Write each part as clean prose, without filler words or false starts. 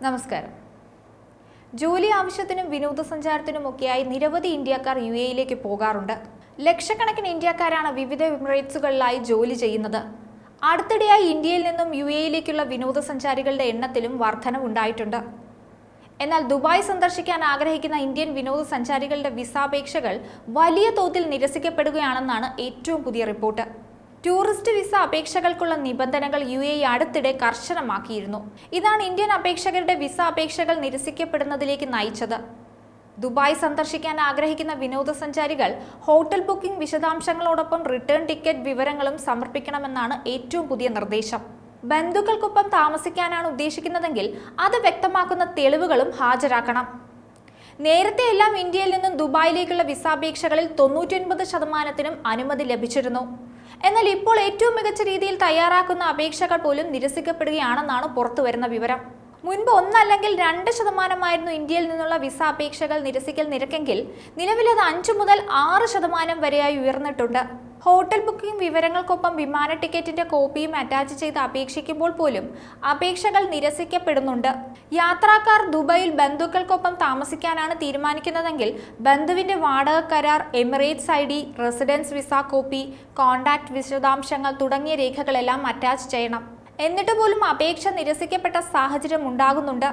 നമസ്കാരം. ജോലി ആവശ്യത്തിനും വിനോദസഞ്ചാരത്തിനുമൊക്കെയായി നിരവധി ഇന്ത്യക്കാർ യുഎഇയിലേക്ക് പോകാറുണ്ട്. ലക്ഷക്കണക്കിന് ഇന്ത്യക്കാരാണ് വിവിധ എമിറേറ്റ്സുകളിലായി ജോലി ചെയ്യുന്നത്. അടുത്തിടെയായി ഇന്ത്യയിൽ നിന്നും യുഎഇയിലേക്കുള്ള വിനോദസഞ്ചാരികളുടെ എണ്ണത്തിലും വർധനവുണ്ടായിട്ടുണ്ട്. എന്നാൽ ദുബായ് സന്ദർശിക്കാൻ ആഗ്രഹിക്കുന്ന ഇന്ത്യൻ വിനോദസഞ്ചാരികളുടെ വിസാപേക്ഷകൾ വലിയ തോതിൽ നിരസിക്കപ്പെടുകയാണെന്നാണ് ഏറ്റവും പുതിയ റിപ്പോർട്ട്. ടൂറിസ്റ്റ് വിസ അപേക്ഷകൾക്കുള്ള നിബന്ധനകൾ യുഎഇ അടുത്തിടെ കർശനമാക്കിയിരുന്നു. ഇതാണ് ഇന്ത്യൻ അപേക്ഷകരുടെ വിസ അപേക്ഷകൾ നിരസിക്കപ്പെടുന്നതിലേക്ക് നയിച്ചത്. ദുബായ് സന്ദർശിക്കാൻ ആഗ്രഹിക്കുന്ന വിനോദസഞ്ചാരികൾ ഹോട്ടൽ ബുക്കിംഗ് വിശദാംശങ്ങളോടൊപ്പം റിട്ടേൺ ടിക്കറ്റ് വിവരങ്ങളും സമർപ്പിക്കണമെന്നാണ് ഏറ്റവും പുതിയ നിർദ്ദേശം. ബന്ധുക്കൾക്കൊപ്പം താമസിക്കാനാണ് ഉദ്ദേശിക്കുന്നതെങ്കിൽ അത് വ്യക്തമാക്കുന്ന തെളിവുകളും ഹാജരാക്കണം. നേരത്തെ എല്ലാം ഇന്ത്യയിൽ നിന്നും ദുബായിലേക്കുള്ള വിസാപേക്ഷകളിൽ 99% അനുമതി ലഭിച്ചിരുന്നു. എന്നാൽ ഇപ്പോൾ ഏറ്റവും മികച്ച രീതിയിൽ തയ്യാറാക്കുന്ന അപേക്ഷകൾ പോലും നിരസിക്കപ്പെടുകയാണെന്നാണ് പുറത്തുവരുന്ന വിവരം. മുൻപ് 1 അല്ലെങ്കിൽ 2% ഇന്ത്യയിൽ നിന്നുള്ള വിസ അപേക്ഷകൾ നിരസിക്കൽ നിരക്കെങ്കിൽ നിലവിലത് 5 മുതൽ 6% വരെയായി ഉയർന്നിട്ടുണ്ട്. ഹോട്ടൽ ബുക്കിംഗ് വിവരങ്ങൾക്കൊപ്പം വിമാന ടിക്കറ്റിന്റെ കോപ്പിയും അറ്റാച്ച് ചെയ്ത് അപേക്ഷിക്കുമ്പോൾ പോലും അപേക്ഷകൾ നിരസിക്കപ്പെടുന്നുണ്ട്. യാത്രക്കാർ ദുബായിൽ ബന്ധുക്കൾക്കൊപ്പം താമസിക്കാനാണ് തീരുമാനിക്കുന്നതെങ്കിൽ ബന്ധുവിന്റെ വാടക കരാർ, Emirates ID, residence visa copy, contact വിശദാംശങ്ങൾ തുടങ്ങിയ രേഖകളെല്ലാം അറ്റാച്ച് ചെയ്യണം. എന്നിട്ട് പോലും അപേക്ഷ നിരസിക്കപ്പെട്ട സാഹചര്യം ഉണ്ടാകുന്നുണ്ട്.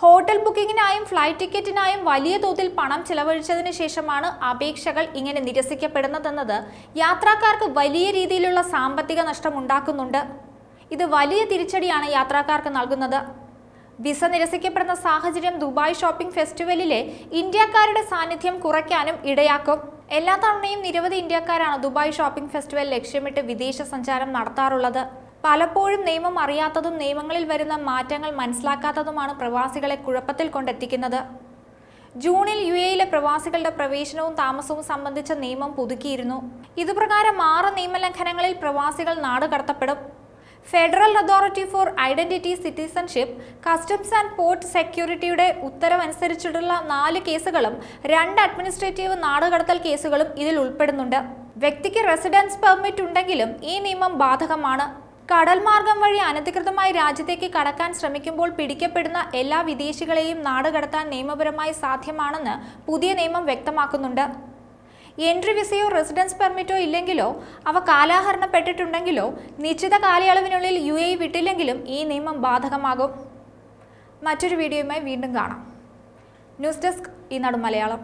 ഹോട്ടൽ ബുക്കിങ്ങിനായും ഫ്ലൈറ്റ് ടിക്കറ്റിനായും വലിയ തോതിൽ പണം ചിലവഴിച്ചതിന് ശേഷമാണ് അപേക്ഷകൾ ഇങ്ങനെ നിരസിക്കപ്പെടുന്നതെന്നത് യാത്രക്കാർക്ക് വലിയ രീതിയിലുള്ള സാമ്പത്തിക നഷ്ടം ഉണ്ടാക്കുന്നുണ്ട്. ഇത് വലിയ തിരിച്ചടിയാണ് യാത്രക്കാർക്ക് നൽകുന്നത്. വിസ നിരസിക്കപ്പെടുന്ന സാഹചര്യം ദുബായ് ഷോപ്പിംഗ് ഫെസ്റ്റിവലിലെ ഇന്ത്യക്കാരുടെ സാന്നിധ്യം കുറയ്ക്കാനും ഇടയാക്കും. എല്ലാ തവണയും നിരവധി ഇന്ത്യക്കാരാണ് ദുബായ് ഷോപ്പിംഗ് ഫെസ്റ്റിവൽ ലക്ഷ്യമിട്ട് വിദേശ സഞ്ചാരം നടത്താറുള്ളത്. പലപ്പോഴും നിയമം അറിയാത്തതും നിയമങ്ങളിൽ വരുന്ന മാറ്റങ്ങൾ മനസ്സിലാക്കാത്തതുമാണ് പ്രവാസികളെ കുഴപ്പത്തിൽ കൊണ്ടെത്തിക്കുന്നത്. ജൂണിൽ യുഎഇയിലെ പ്രവാസികളുടെ പ്രവേശനവും താമസവും സംബന്ധിച്ച നിയമം പുതുക്കിയിരുന്നു. ഇതുപ്രകാരം 6 നിയമലംഘനങ്ങളിൽ പ്രവാസികൾ നാടുകടത്തപ്പെടും. Federal authority for identity, citizenship, customs and port സെക്യൂരിറ്റിയുടെ ഉത്തരവനുസരിച്ചിട്ടുള്ള 4 കേസുകളും 2 അഡ്മിനിസ്ട്രേറ്റീവ് നാടുകടത്തൽ കേസുകളും ഇതിൽ ഉൾപ്പെടുന്നുണ്ട്. വ്യക്തിക്ക് റെസിഡൻസ് പെർമിറ്റ് ഉണ്ടെങ്കിലും ഈ നിയമം ബാധകമാണ്. കടൽ മാർഗം വഴി അനധികൃതമായി രാജ്യത്തേക്ക് കടക്കാൻ ശ്രമിക്കുമ്പോൾ പിടിക്കപ്പെടുന്ന എല്ലാ വിദേശികളെയും നാടുകടത്താൻ നിയമപരമായി സാധ്യമാണെന്ന് പുതിയ നിയമം വ്യക്തമാക്കുന്നുണ്ട്. എൻട്രി വിസയോ റെസിഡൻസ് പെർമിറ്റോ ഇല്ലെങ്കിലോ അവ കാലഹരണപ്പെട്ടിട്ടുണ്ടെങ്കിലോ നിശ്ചിത കാലയളവിനുള്ളിൽ യുഎഇ വിട്ടില്ലെങ്കിലും ഈ നിയമം ബാധകമാകും. മറ്റൊരു വീഡിയോയുമായി വീണ്ടും കാണാം. ന്യൂസ് ഡെസ്ക് ഈനാട് മലയാളം.